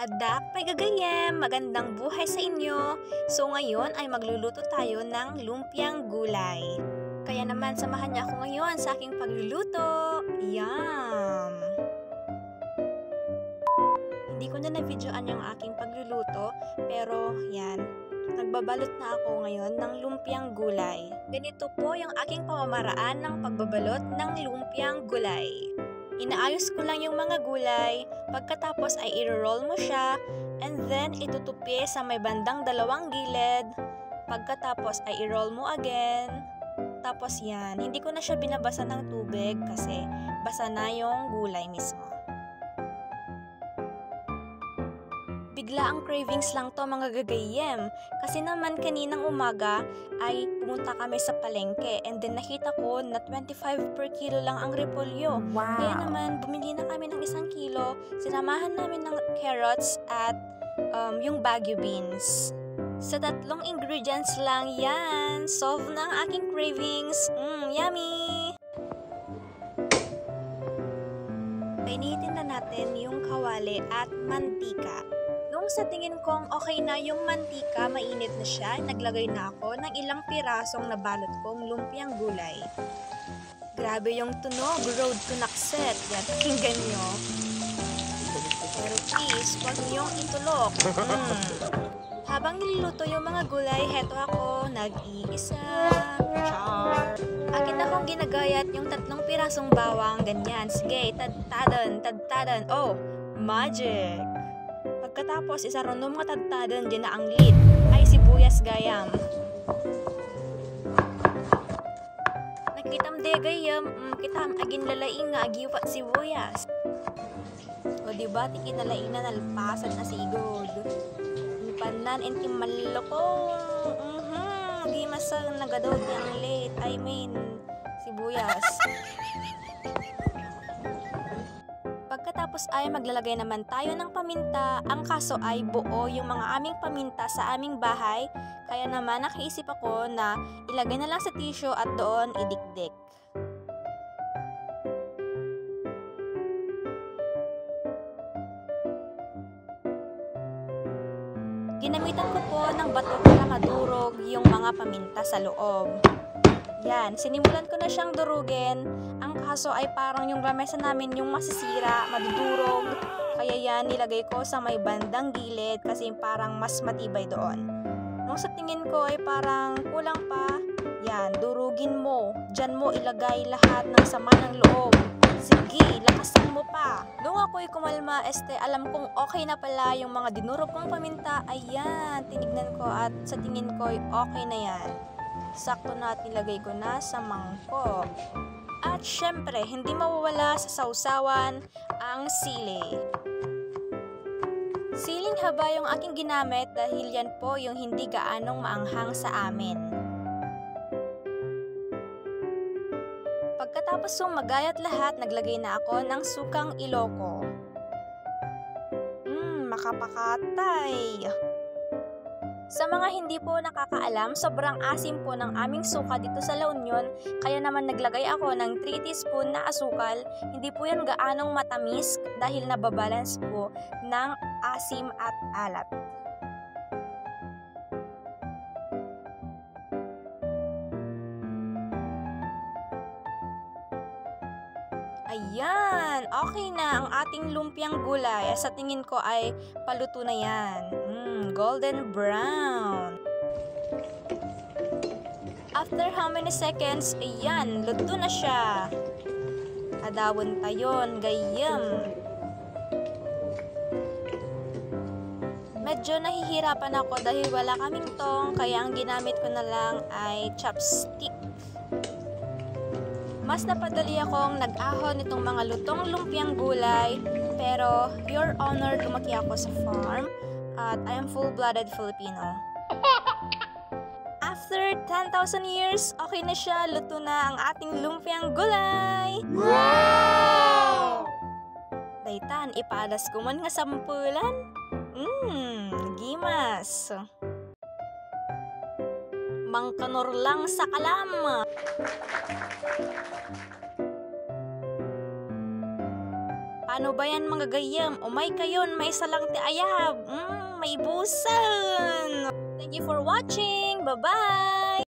Adak, paigagayem, magandang buhay sa inyo. So ngayon ay magluluto tayo ng lumpiang gulay. Kaya naman samahan niyo ako ngayon sa aking pagluluto. Yum! Hindi ko na na-videoan yung aking pagluluto, pero yan, nagbabalot na ako ngayon ng lumpiang gulay. Ganito po yung aking pamamaraan ng pagbabalot ng lumpiang gulay. Inaayos ko lang yung mga gulay, pagkatapos ay i-roll mo siya, and then itutupi sa may bandang dalawang gilid, pagkatapos ay i-roll mo again, tapos yan, hindi ko na siya binabasa ng tubig kasi basa na yung gulay mismo. Bigla ang cravings lang to mga gagayem. Kasi naman kaninang umaga ay pumunta kami sa palengke and then nakita ko na 25 per kilo lang ang repolyo. Wow. Kaya naman bumili na kami ng 1 kilo. Sinamahan namin ng carrots at yung Baguio beans. Sa 3 ingredients lang yan. Solve na ang aking cravings. Yummy! Painitin na natin yung kawali at mantika. Nung sa tingin kong okay na yung mantika, mainit na siya, naglagay na ako ng ilang pirasong nabalot kong lumpiang gulay. Grabe yung tunog, road to Nakset. Yan, pakinggan nyo. Pero please, huwag niyong itulok. Habang niluluto yung mga gulay, heto ako, nag-iisa. Char! Akin akong ginagayat yung 3 pirasong bawang, ganyan. Sige, tadtadan. Oh, magic! Pagkatapos, isa ron ng mga tadtadan din na ang lead ay sibuyas gayam. Nakitam de gayam, kitam agin lalaing nga agiwat sibuyas. O diba, tikinalaing na nalpasan na sigod. Panan, enti malokong. Di masang nagadod ang late. I mean, sibuyas. Pagkatapos ay maglalagay naman tayo ng paminta. Ang kaso ay buo yung mga aming paminta sa aming bahay. Kaya naman nakaisip ako na ilagay na lang sa tissue at doon idikdik. Ginamitan ko po ng bato para madurog yung mga paminta sa loob. Yan, sinimulan ko na siyang durugin. Ang kaso ay parang yung lamesa namin yung masisira, madudurog. Kaya yan, nilagay ko sa may bandang gilid kasi parang mas matibay doon. Nung sa tingin ko ay parang kulang pa, yan, durugin mo. Diyan mo ilagay lahat ng sama ng loob. Sige, lakasan mo pa. Nung ako'y kumalma, alam kong okay na pala yung mga dinurog kong paminta. Ayan, tinignan ko at sa tingin ko ay okay na yan. Sakto na at nilagay ko na sa mangkok. At syempre, hindi mawawala sa sausawan ang sili. Siling haba yung aking ginamit dahil yan po yung hindi gaanong maanghang sa amin. Pagkatapos yung magayat lahat, naglagay na ako ng sukang Iloko. Makapakatay! Sa mga hindi po nakakaalam, sobrang asim po ng aming suka dito sa La Union, kaya naman naglagay ako ng 3 teaspoon na asukal. Hindi po yan gaanong matamis dahil nababalance po ng asim at alat. Ayan, okay na ang ating lumpiang gulay. Sa tingin ko ay paluto na yan. Golden brown. After how many seconds, ayan, luto na siya. Adawon tayon, gayam. Medyo nahihirapan ako dahil wala kaming tong, kaya ang ginamit ko na lang ay chopstick. Mas napadali akong nag-ahon nitong mga lutong lumpiang gulay, pero your honor, lumaki ako sa farm at I am full-blooded Filipino. After 10,000 years, okay na siya, luto na ang ating lumpiang gulay! Wow! Daytan, ipaalas ko man nga sampulan. Gimas! Mangkanor lang sa kalam! Paano ba yan mga gayam? Umay kayon, may isa lang ti ayab. May busan. Thank you for watching. Bye-bye!